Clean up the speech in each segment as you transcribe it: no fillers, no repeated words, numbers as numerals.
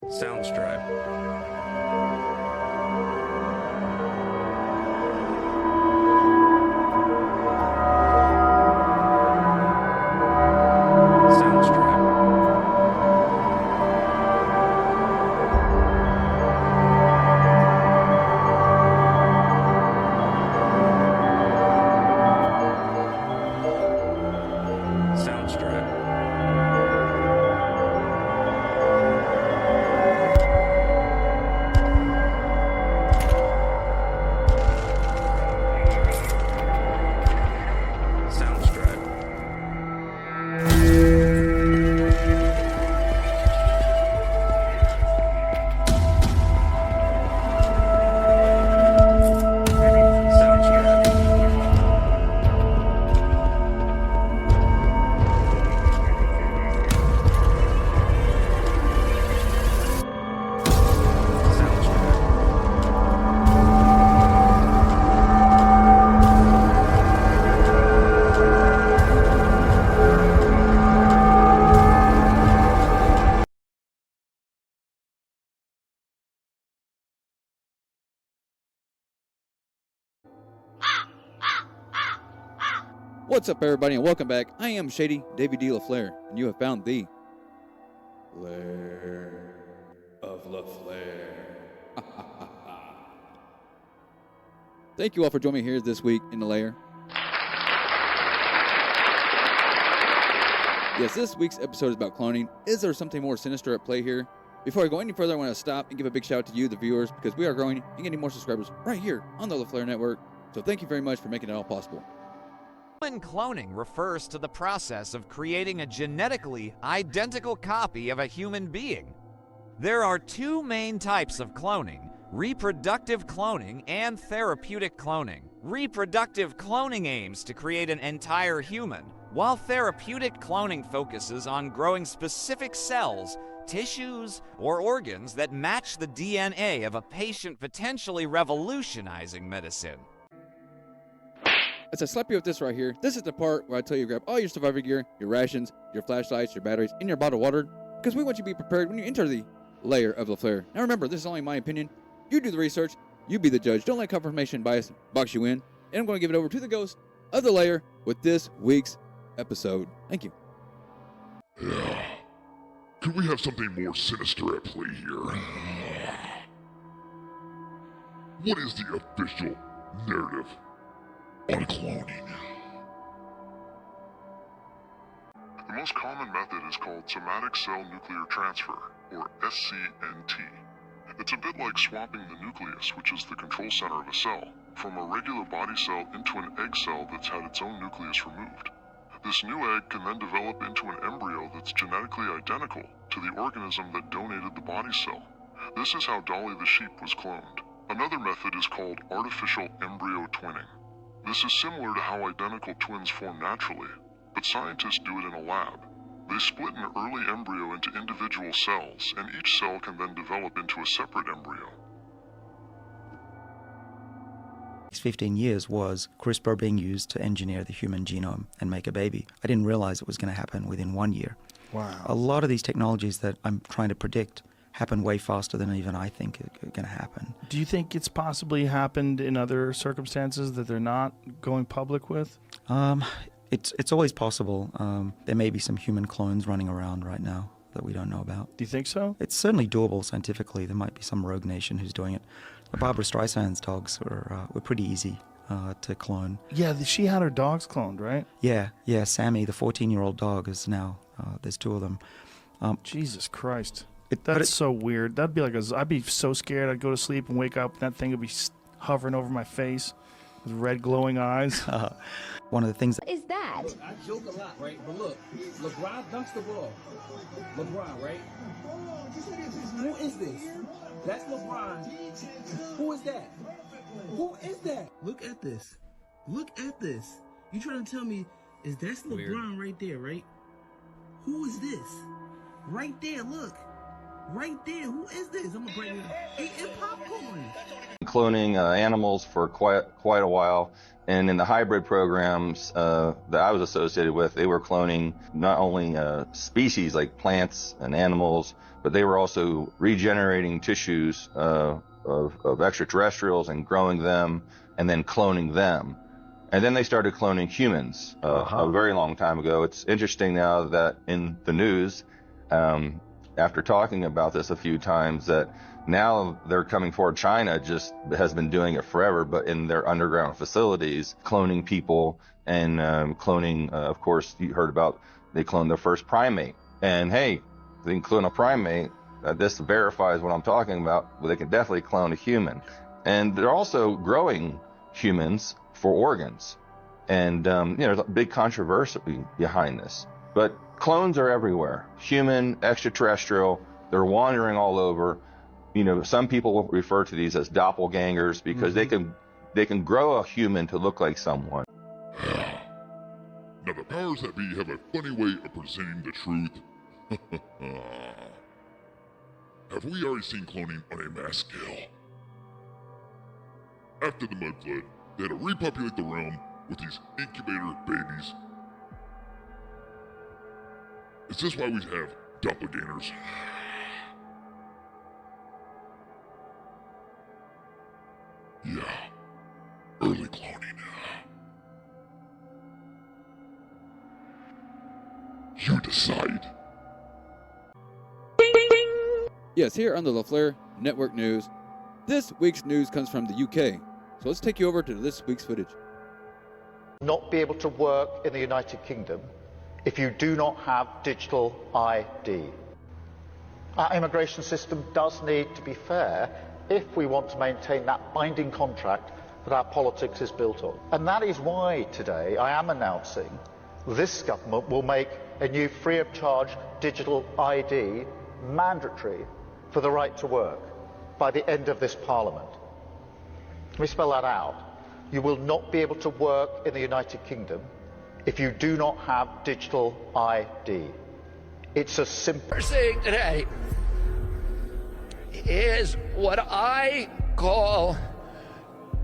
Soundstripe. What's up, everybody, and welcome back. I am Shady David D. LaFlair, and you have found the Lair of LaFlair. Thank you all for joining me here this week in the Lair. Yes, this week's episode is about cloning. Is there something more sinister at play here? Before I go any further, I want to stop and give a big shout out to you, the viewers, because we are growing and getting more subscribers right here on the LaFlair Network. So thank you very much for making it all possible. Human cloning refers to the process of creating a genetically identical copy of a human being. There are two main types of cloning: reproductive cloning and therapeutic cloning. Reproductive cloning aims to create an entire human, while therapeutic cloning focuses on growing specific cells, tissues, or organs that match the DNA of a patient, potentially revolutionizing medicine. As I slap you with this right here, this is the part where I tell you to grab all your survivor gear, your rations, your flashlights, your batteries, and your bottled water, because we want you to be prepared when you enter the Lair of LaFlair. Now remember, this is only my opinion. You do the research, you be the judge. Don't let confirmation bias box you in. And I'm going to give it over to the ghost of the Lair with this week's episode. Thank you. Yeah. Could we have something more sinister at play here? What is the official narrative on cloning? The most common method is called somatic cell nuclear transfer, or SCNT. It's a bit like swapping the nucleus, which is the control center of a cell, from a regular body cell into an egg cell that's had its own nucleus removed. This new egg can then develop into an embryo that's genetically identical to the organism that donated the body cell. This is how Dolly the sheep was cloned. Another method is called artificial embryo twinning. This is similar to how identical twins form naturally, but scientists do it in a lab. They split an early embryo into individual cells, and each cell can then develop into a separate embryo. Next 15 years was CRISPR being used to engineer the human genome and make a baby. I didn't realize it was going to happen within 1 year. Wow. A lot of these technologies that I'm trying to predict happen way faster than even I think are going to happen. Do you think it's possibly happened in other circumstances that they're not going public with? It's always possible. There may be some human clones running around right now that we don't know about. Do you think so? It's certainly doable scientifically. There might be some rogue nation who's doing it. Barbara Streisand's dogs were pretty easy to clone. Yeah, she had her dogs cloned, right? Yeah. Sammy, the 14-year-old dog, is now, there's two of them. Jesus Christ. But That's so weird. That'd be like I'd be so scared. I'd go to sleep and wake up, and that thing would be hovering over my face with red glowing eyes. One of the things Is that? Look, I joke a lot, right? But look, LeBron dunks the ball. LeBron, right? Who is this? That's LeBron. Who is that? Who is that? Look at this. Look at this. You trying to tell me that's LeBron right there, right? Who is this? Right there, look. Right there. Who is this? I'm gonna bring it. Eating popcorn. Cloning animals for quite a while, and in the hybrid programs that I was associated with, they were cloning not only species like plants and animals, but they were also regenerating tissues of extraterrestrials and growing them and then cloning them. And then they started cloning humans a very long time ago. It's interesting now that in the news, after talking about this a few times, that now they're coming forward. China just has been doing it forever, but in their underground facilities, cloning people and cloning, of course, you heard about, they cloned their first primate. And hey, they can clone a primate. This verifies what I'm talking about. But they can definitely clone a human. And they're also growing humans for organs. And, there's a big controversy behind this. But clones are everywhere. Human, extraterrestrial, they're wandering all over. Some people will refer to these as doppelgangers because they can grow a human to look like someone. Now the powers that be have a funny way of presenting the truth. Have we already seen cloning on a mass scale? After the mud flood, they had to repopulate the realm with these incubator babies. Is this why we have doppelgangers? Yeah, early cloning. You decide. Yes, here on the LaFlair Network News, this week's news comes from the UK. So let's take you over to this week's footage. Not be able to work in the United Kingdom if you do not have digital ID. Our immigration system does need to be fair if we want to maintain that binding contract that our politics is built on. And that is why today I am announcing this government will make a new free of charge digital ID mandatory for the right to work by the end of this Parliament. Let me spell that out. You will not be able to work in the United Kingdom if you do not have digital ID. It's as simple. What we're seeing today is what I call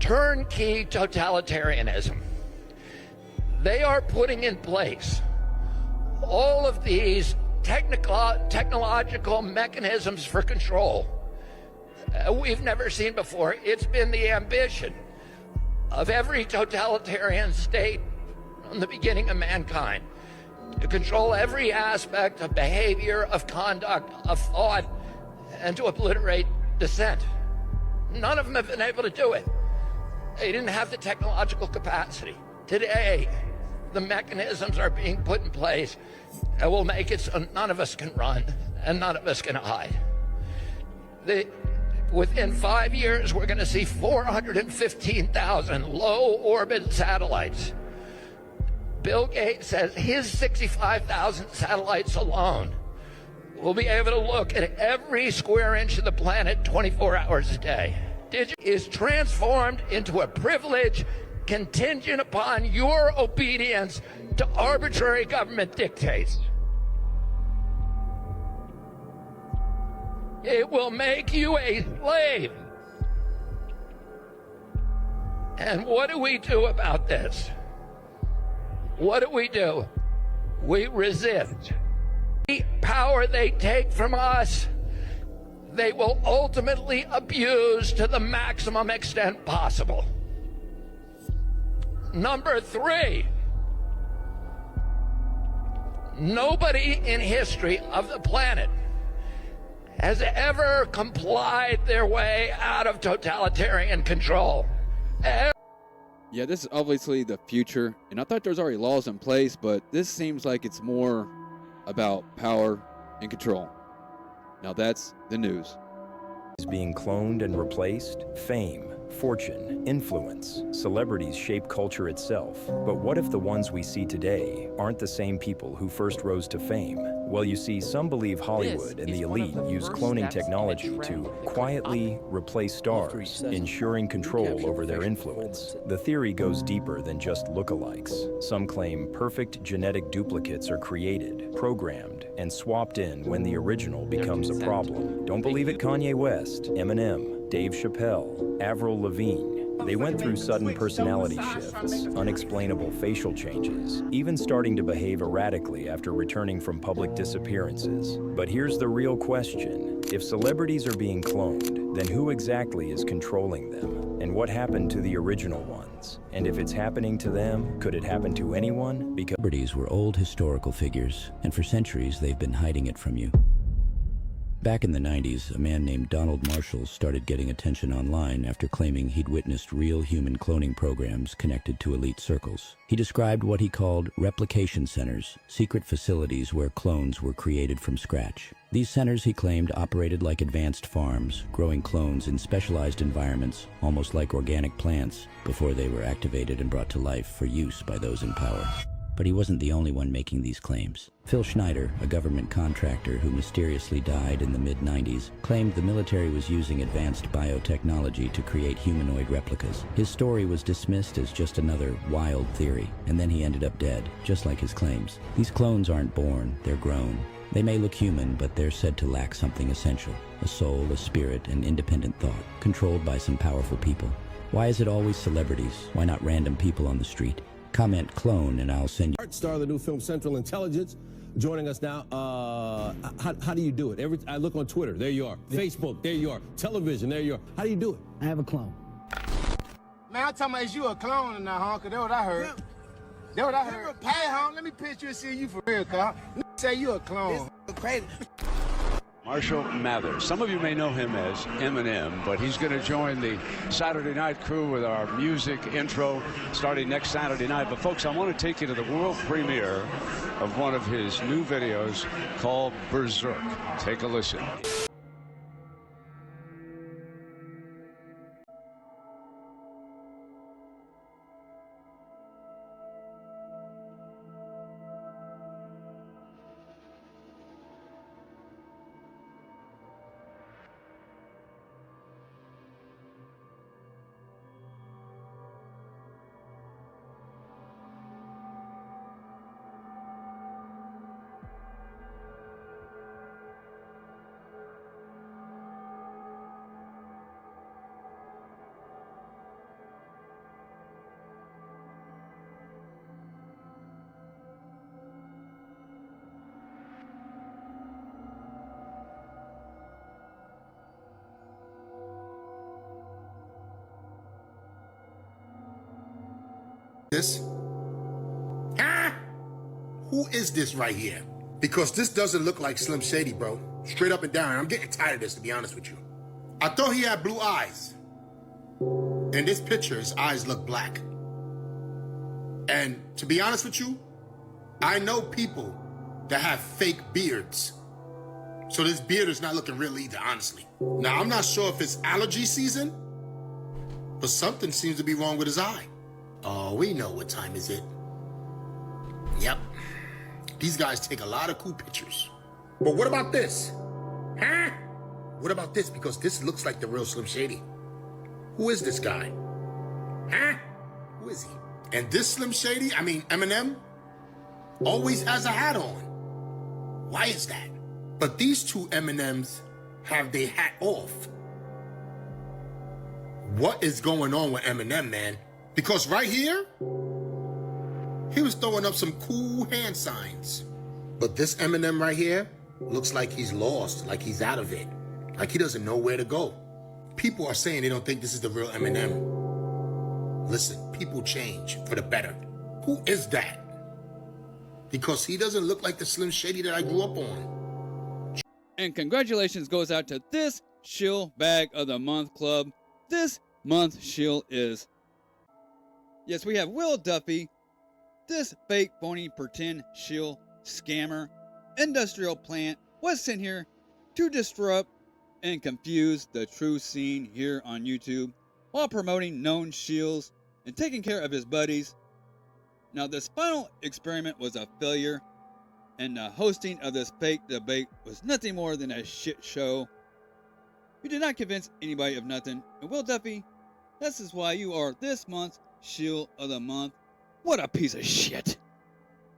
turnkey totalitarianism. They are putting in place all of these technological mechanisms for control we've never seen before. It's been the ambition of every totalitarian state from the beginning of mankind to control every aspect of behavior, of conduct, of thought, and to obliterate dissent. None of them have been able to do it. They didn't have the technological capacity. Today, the mechanisms are being put in place that will make it so none of us can run and none of us can hide. Within 5 years, we're going to see 415,000 low-orbit satellites. Bill Gates says his 65,000 satellites alone will be able to look at every square inch of the planet 24 hours a day. Digital is transformed into a privilege contingent upon your obedience to arbitrary government dictates. It will make you a slave. And what do we do about this? What do? We resist. The power they take from us, they will ultimately abuse to the maximum extent possible. Number 3, nobody in history of the planet has ever complied their way out of totalitarian control. Yeah, this is obviously the future, and I thought there was already laws in place, but this seems like it's more about power and control. Now that's the news. Is being cloned and replaced. Fame, fortune, influence, celebrities shape culture itself. But what if the ones we see today aren't the same people who first rose to fame? Well, you see, some believe Hollywood and the elite use cloning technology to quietly replace stars, ensuring control over their influence. The theory goes deeper than just lookalikes. Some claim perfect genetic duplicates are created, programmed, and swapped in when the original becomes a problem. Don't believe it, Kanye West, Eminem, Dave Chappelle, Avril Lavigne. They went through sudden personality shifts, unexplainable facial changes, even starting to behave erratically after returning from public disappearances. But here's the real question. If celebrities are being cloned, then who exactly is controlling them? And what happened to the original ones? And if it's happening to them, could it happen to anyone? Because celebrities were old historical figures, and for centuries they've been hiding it from you. Back in the 90s, a man named Donald Marshall started getting attention online after claiming he'd witnessed real human cloning programs connected to elite circles. He described what he called replication centers, secret facilities where clones were created from scratch. These centers, he claimed, operated like advanced farms, growing clones in specialized environments, almost like organic plants, before they were activated and brought to life for use by those in power. But he wasn't the only one making these claims. Phil Schneider, a government contractor who mysteriously died in the mid-90s, claimed the military was using advanced biotechnology to create humanoid replicas. His story was dismissed as just another wild theory, and then he ended up dead, just like his claims. These clones aren't born, they're grown. They may look human, but they're said to lack something essential: a soul, a spirit, and independent thought, controlled by some powerful people. Why is it always celebrities? Why not random people on the street? Comment clone and I'll send you. Star of the new film Central Intelligence, joining us now. How do you do it? I look on Twitter, there you are. Facebook, there you are. Television, there you are. How do you do it? I have a clone. Man, I'm talking about is you a clone now, huh? Cause that's what I heard. That's what I heard. Hey, huh? Let me picture and see you for real, cuz. Say you a clone. This crazy. Marshall Mathers. Some of you may know him as Eminem, but he's going to join the Saturday night crew with our music intro starting next Saturday night. But folks, I want to take you to the world premiere of one of his new videos called Berserk. Take a listen. This? Ah! Who is this right here? Because this doesn't look like Slim Shady, bro. Straight up and down. I'm getting tired of this, to be honest with you. I thought he had blue eyes. In this picture, his eyes look black. And to be honest with you, I know people that have fake beards. So this beard is not looking real either, honestly. Now, I'm not sure if it's allergy season, but something seems to be wrong with his eye. Oh, we know what time is it. Yep. These guys take a lot of cool pictures. But what about this? Huh? What about this? Because this looks like the real Slim Shady. Who is this guy? Huh? Who is he? And this Slim Shady, Eminem, always has a hat on. Why is that? But these two Eminems have their hat off. What is going on with Eminem, man? Because right here, he was throwing up some cool hand signs. But this Eminem right here looks like he's lost, like he's out of it, like he doesn't know where to go. People are saying they don't think this is the real Eminem. Listen, people change for the better. Who is that? Because he doesn't look like the Slim Shady that I grew up on. And congratulations goes out to this shill bag of the month club. This month's shill is... Yes, we have Will Duffy, this fake, phony, pretend shill scammer, industrial plant, was sent here to disrupt and confuse the true scene here on YouTube while promoting known shills and taking care of his buddies. Now, this final experiment was a failure, and the hosting of this fake debate was nothing more than a shit show. You did not convince anybody of nothing, and Will Duffy, this is why you are this month's Shield of the Month. What a piece of shit.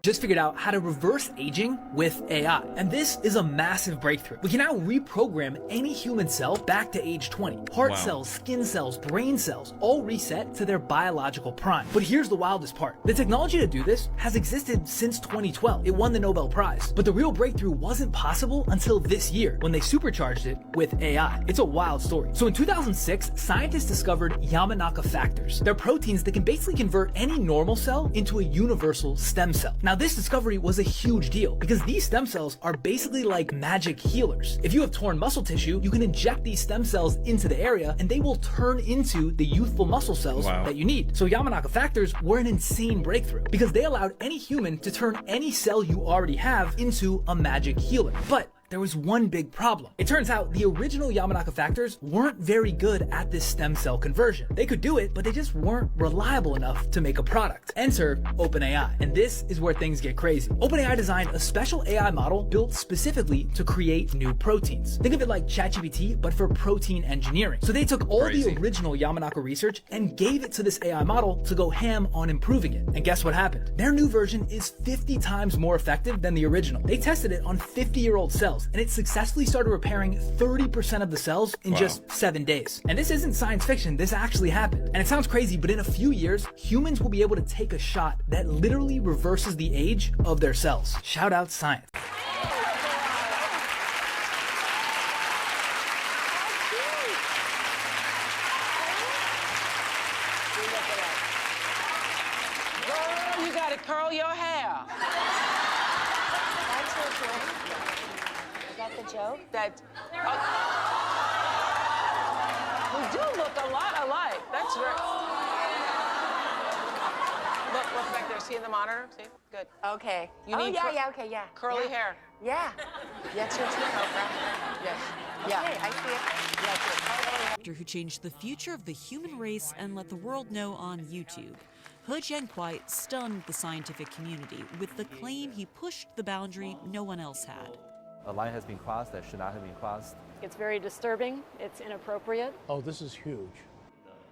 Just figured out how to reverse aging with AI. And this is a massive breakthrough. We can now reprogram any human cell back to age 20. Heart cells, skin cells, brain cells, all reset to their biological prime. But here's the wildest part. The technology to do this has existed since 2012. It won the Nobel Prize. But the real breakthrough wasn't possible until this year, when they supercharged it with AI. It's a wild story. So in 2006, scientists discovered Yamanaka factors. They're proteins that can basically convert any normal cell into a universal stem cell. Now, this discovery was a huge deal because these stem cells are basically like magic healers. If you have torn muscle tissue, you can inject these stem cells into the area and they will turn into the youthful muscle cells that you need. So Yamanaka factors were an insane breakthrough because they allowed any human to turn any cell you already have into a magic healer. But there was one big problem. It turns out the original Yamanaka factors weren't very good at this stem cell conversion. They could do it, but they just weren't reliable enough to make a product. Enter OpenAI, and this is where things get crazy. OpenAI designed a special AI model built specifically to create new proteins. Think of it like ChatGPT, but for protein engineering. So they took all the original Yamanaka research and gave it to this AI model to go ham on improving it. And guess what happened? Their new version is 50 times more effective than the original. They tested it on 50-year-old cells, and it successfully started repairing 30% of the cells in just 7 days. And this isn't science fiction, this actually happened. And it sounds crazy, but in a few years, humans will be able to take a shot that literally reverses the age of their cells. Shout out science. Girl, you gotta curl your hair. Is that the joke? We do look a lot alike. That's right. Look back there. See in the monitor? See? Good. Okay. You need curly Yeah. hair. Yeah. That's your trick, Oprah. Yes. Yeah. Okay, I see it. Yeah, Actor who changed the future of the human race and let the world know on YouTube. He Jiankui stunned the scientific community with the claim he pushed the boundary no one else had. A line has been crossed that should not have been crossed. It's very disturbing. It's inappropriate. Oh, this is huge.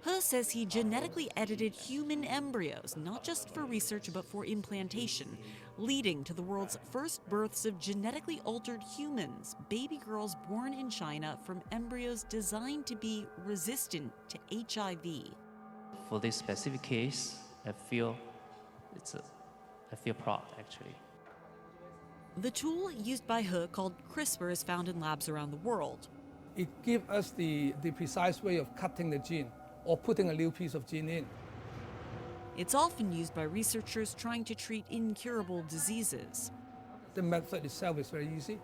He says he genetically edited human embryos, not just for research but for implantation, leading to the world's first births of genetically altered humans, baby girls born in China from embryos designed to be resistant to HIV. For this specific case, I feel proud, actually. The tool used by He, called CRISPR, is found in labs around the world. It gives us the precise way of cutting the gene or putting a new piece of gene in. It's often used by researchers trying to treat incurable diseases. The method itself is very easy.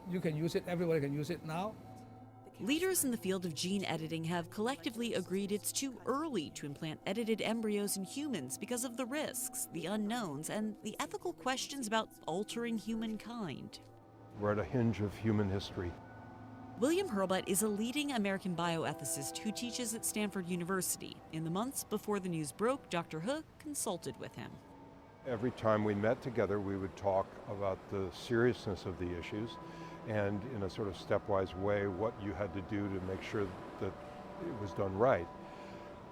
You can use it, everybody can use it now. Leaders in the field of gene editing have collectively agreed it's too early to implant edited embryos in humans because of the risks, the unknowns, and the ethical questions about altering humankind. We're at a hinge of human history. William Hurlbut is a leading American bioethicist who teaches at Stanford University. In the months before the news broke, Dr. He consulted with him. Every time we met together, we would talk about the seriousness of the issues and in a sort of stepwise way what you had to do to make sure that it was done right.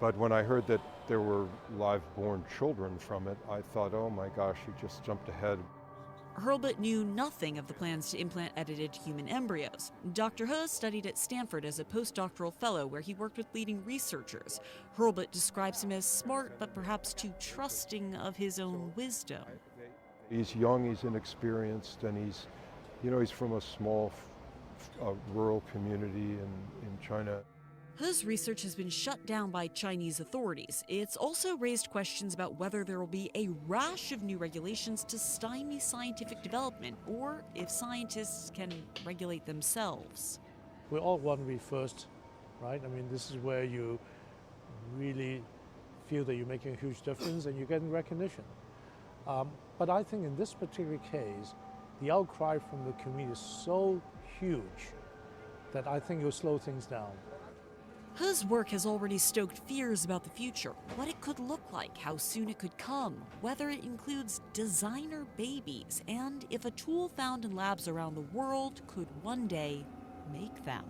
But when I heard that there were live-born children from it, I thought, oh my gosh, you just jumped ahead. Hurlbut knew nothing of the plans to implant edited human embryos. Dr. He studied at Stanford as a postdoctoral fellow where he worked with leading researchers. Hurlbut describes him as smart but perhaps too trusting of his own wisdom. He's young, he's inexperienced, and he's from a small rural community in China. He's research has been shut down by Chinese authorities. It's also raised questions about whether there will be a rash of new regulations to stymie scientific development, or if scientists can regulate themselves. We all want to be first, right? I mean, this is where you really feel that you're making a huge difference and you're getting recognition. But I think in this particular case, the outcry from the community is so huge that I think it will slow things down. Whose work has already stoked fears about the future, what it could look like, how soon it could come, whether it includes designer babies, and if a tool found in labs around the world could one day make them.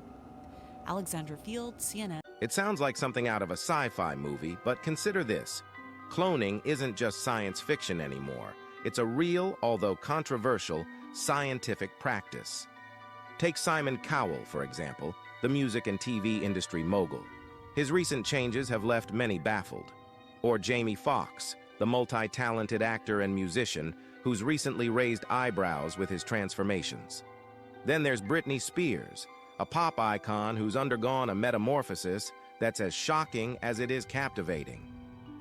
Alexandra Field, CNN. It sounds like something out of a sci-fi movie, but consider this. Cloning isn't just science fiction anymore. It's a real, although controversial, scientific practice. Take Simon Cowell, for example, the music and TV industry mogul. His recent changes have left many baffled. Or Jamie Foxx, the multi-talented actor and musician who's recently raised eyebrows with his transformations. Then there's Britney Spears, a pop icon who's undergone a metamorphosis that's as shocking as it is captivating.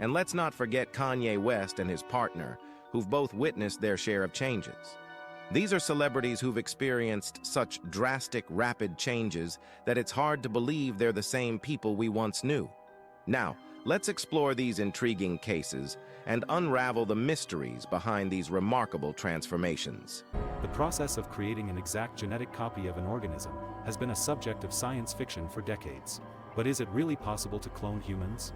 And let's not forget Kanye West and his partner, who've both witnessed their share of changes. These are celebrities who've experienced such drastic, rapid changes that it's hard to believe they're the same people we once knew. Now, let's explore these intriguing cases and unravel the mysteries behind these remarkable transformations. The process of creating an exact genetic copy of an organism has been a subject of science fiction for decades. But is it really possible to clone humans?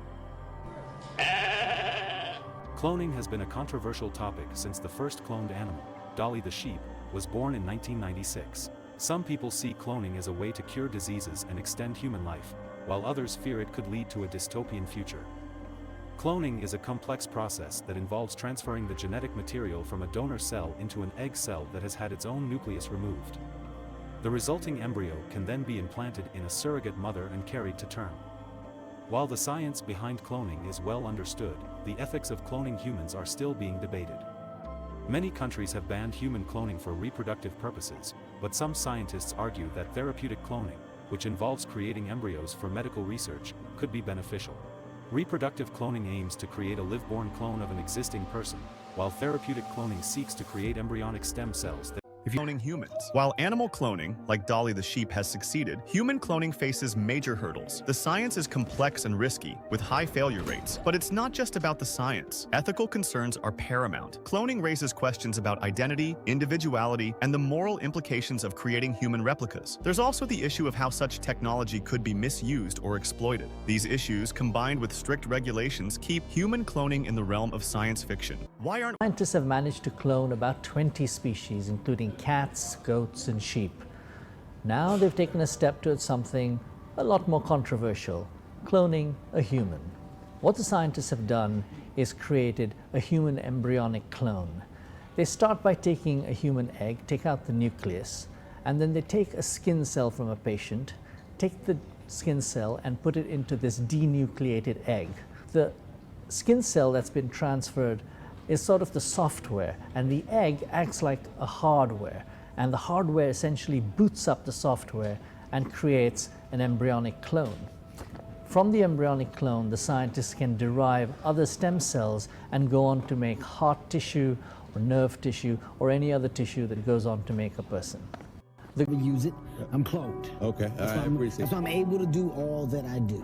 Cloning has been a controversial topic since the first cloned animal, Dolly the sheep, was born in 1996. Some people see cloning as a way to cure diseases and extend human life, while others fear it could lead to a dystopian future. Cloning is a complex process that involves transferring the genetic material from a donor cell into an egg cell that has had its own nucleus removed. The resulting embryo can then be implanted in a surrogate mother and carried to term. While the science behind cloning is well understood, the ethics of cloning humans are still being debated. Many countries have banned human cloning for reproductive purposes, but some scientists argue that therapeutic cloning, which involves creating embryos for medical research, could be beneficial. Reproductive cloning aims to create a live-born clone of an existing person, while therapeutic cloning seeks to create embryonic stem cells that cloning humans. While animal cloning, like Dolly the sheep, has succeeded, human cloning faces major hurdles. The science is complex and risky, with high failure rates. But it's not just about the science. Ethical concerns are paramount. Cloning raises questions about identity, individuality, and the moral implications of creating human replicas. There's also the issue of how such technology could be misused or exploited. These issues, combined with strict regulations, keep human cloning in the realm of science fiction. Why aren't scientists have managed to clone about 20 species, including cats, goats, and sheep. Now they've taken a step towards something a lot more controversial, cloning a human. What the scientists have done is created a human embryonic clone. They start by taking a human egg, take out the nucleus, and then they take a skin cell from a patient, take the skin cell and put it into this denucleated egg. The skin cell that's been transferred is sort of the software, and the egg acts like a hardware, and the hardware essentially boots up the software and creates an embryonic clone. From the embryonic clone, the scientists can derive other stem cells and go on to make heart tissue or nerve tissue or any other tissue that goes on to make a person. Use it, I'm cloned. Okay, that's why I'm able to do all that I do.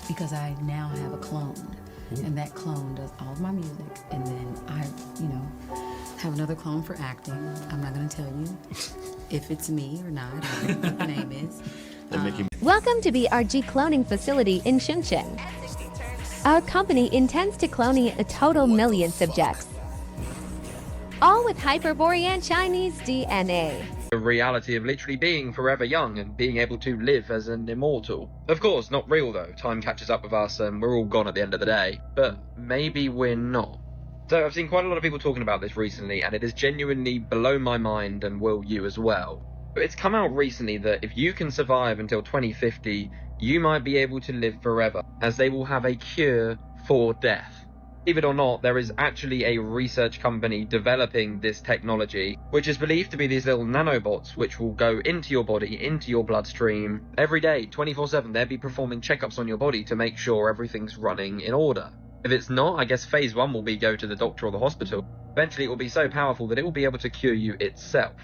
Because I now have a clone. And that clone does all of my music, and then I, have another clone for acting. I'm not going to tell you if it's me or not, or what the name is. Welcome to BRG Cloning Facility in Shenzhen. Our company intends to clone a total million subjects, all with Hyperborean Chinese DNA. The reality of literally being forever young and being able to live as an immortal. Of course, not real though. Time catches up with us and we're all gone at the end of the day. But maybe we're not. So I've seen quite a lot of people talking about this recently, and it has genuinely blown my mind, and will you as well. But it's come out recently that if you can survive until 2050, you might be able to live forever, as they will have a cure for death. Believe it or not, there is actually a research company developing this technology, which is believed to be these little nanobots which will go into your body, into your bloodstream, every day, 24/7. They'll be performing checkups on your body to make sure everything's running in order. If it's not, I guess phase 1 will be go to the doctor or the hospital. Eventually it will be so powerful that it will be able to cure you itself.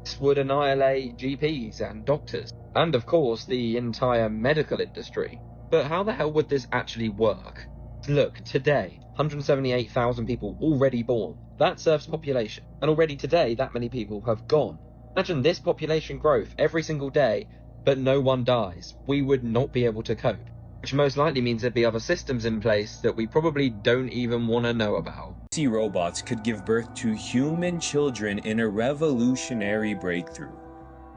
This would annihilate GPs and doctors, and of course the entire medical industry. But how the hell would this actually work? Look, today, 178,000 people already born. That's Earth's population. And already today, that many people have gone. Imagine this population growth every single day, but no one dies. We would not be able to cope. which most likely means there'd be other systems in place that we probably don't even want to know about. Robots could give birth to human children in a revolutionary breakthrough.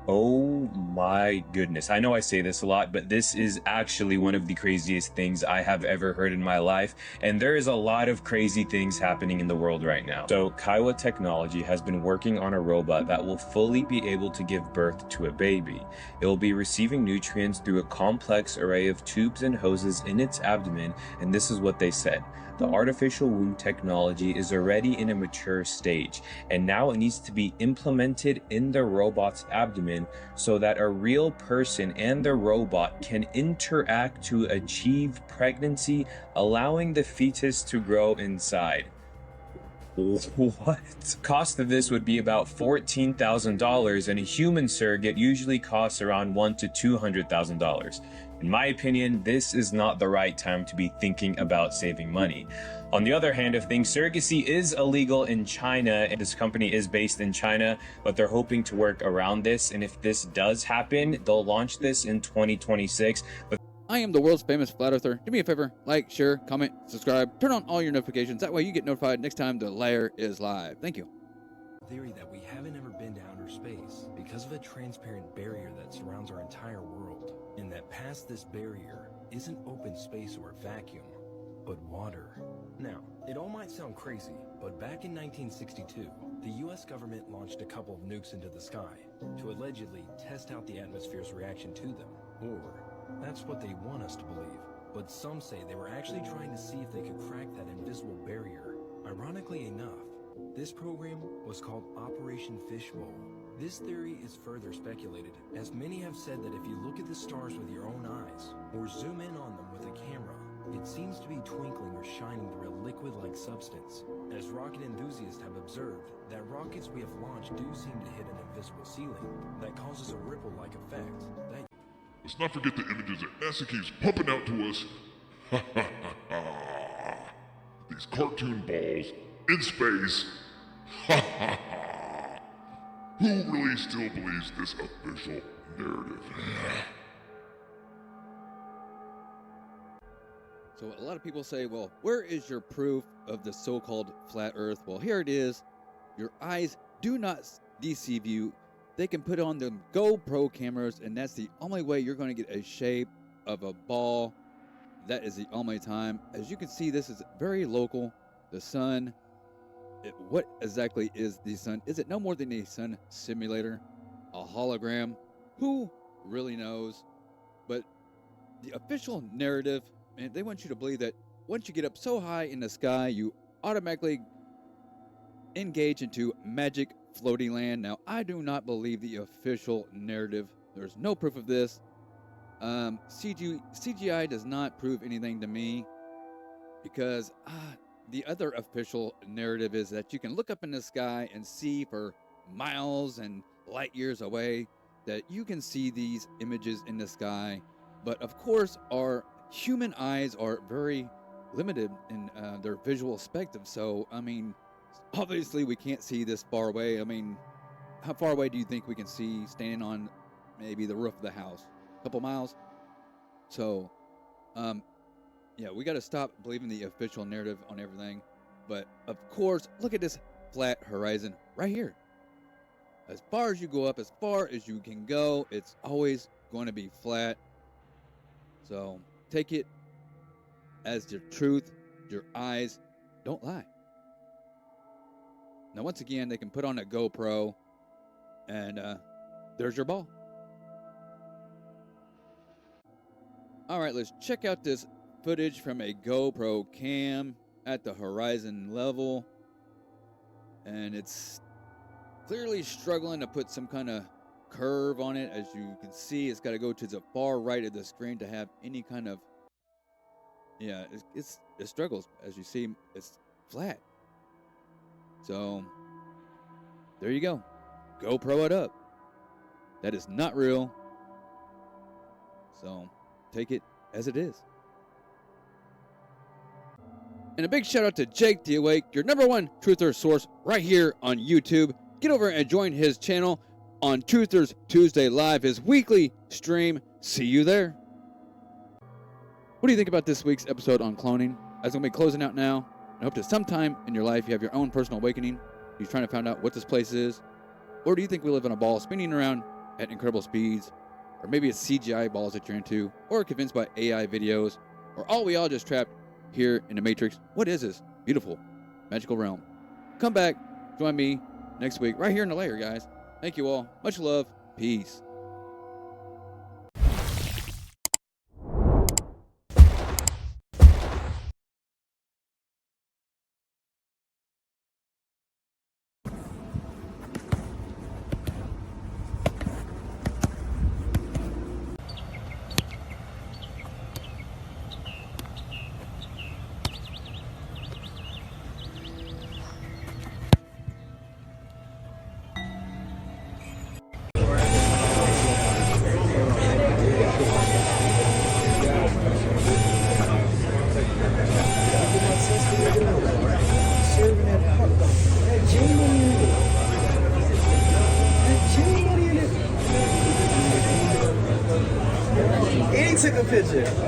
Oh my goodness. I know I say this a lot, but this is actually one of the craziest things I have ever heard in my life, and there is a lot of crazy things happening in the world right now. So Kaiwa Technology has been working on a robot that will fully be able to give birth to a baby. It will be receiving nutrients through a complex array of tubes and hoses in its abdomen, and this is what they said. The artificial womb technology is already in a mature stage, and now it needs to be implemented in the robot's abdomen so that a real person and the robot can interact to achieve pregnancy, allowing the fetus to grow inside. What? Cost of this would be about $14,000, and a human surrogate usually costs around $100,000 to $200,000. In my opinion, this is not the right time to be thinking about saving money. On the other hand of things, surrogacy is illegal in China, and this company is based in China, but they're hoping to work around this, and if this does happen, they'll launch this in 2026. But I am the world's famous flat earther. Do me a favor, like, share, comment, subscribe, turn on all your notifications. That way you get notified next time the Lair is live. Thank you. Theory that we haven't ever been to outer space because of a transparent barrier that surrounds our entire world, and that past this barrier isn't open space or vacuum, but water. Now, it all might sound crazy, but back in 1962, the US government launched a couple of nukes into the sky to allegedly test out the atmosphere's reaction to them, or that's what they want us to believe. But some say they were actually trying to see if they could crack that invisible barrier. Ironically enough, this program was called Operation Fishbowl. This theory is further speculated, as many have said that if you look at the stars with your own eyes, or zoom in on them with a camera, it seems to be twinkling or shining through a liquid-like substance. As rocket enthusiasts have observed, that rockets we have launched do seem to hit an invisible ceiling that causes a ripple-like effect. Let's not forget the images that NASA keeps pumping out to us. These cartoon balls in space. Who really still believes this official narrative? So a lot of people say, well, where is your proof of the so-called flat earth? Well, here it is. Your eyes do not deceive you. They can put on the GoPro cameras, and that's the only way you're going to get a shape of a ball. That is the only time. As you can see, this is very local. The sun. What exactly is the sun? Is it no more than a sun simulator? A hologram? Who really knows? But the official narrative, man, they want you to believe that once you get up so high in the sky, you automatically engage into magic floating land. Now, I do not believe the official narrative. There's no proof of this. CGI does not prove anything to me, because the other official narrative is that you can look up in the sky and see for miles and light years away, that you can see these images in the sky. But of course, our human eyes are very limited in their visual spectrum. So, I mean, obviously we can't see this far away. I mean, how far away do you think we can see standing on maybe the roof of the house? A couple miles? So, yeah, we got to stop believing the official narrative on everything. But, of course, look at this flat horizon right here. As far as you go up, as far as you can go, it's always going to be flat. So, take it as your truth. Your eyes don't lie. Now, once again, they can put on a GoPro, and there's your ball. All right, let's check out this footage from a GoPro cam at the horizon level, and it's clearly struggling to put some kind of curve on it. As you can see, it's got to go to the far right of the screen to have any kind of, yeah, it struggles. As you see, it's flat. So there you go. GoPro it up. That is not real. So take it as it is. And a big shout out to Jake the Awake, your #1 truther source right here on YouTube. Get over and join his channel on Truthers Tuesday Live, his weekly stream. See you there. What do you think about this week's episode on cloning? As I'm going to be closing out now, I hope that sometime in your life you have your own personal awakening. You're trying to find out what this place is. Or do you think we live in a ball spinning around at incredible speeds? Or maybe it's CGI balls that you're into, or convinced by AI videos, or are we all just trapped here in the Matrix? What is this beautiful, magical realm? Come back, join me next week, right here in the Lair, guys. Thank you all. Much love. Peace. He took a picture.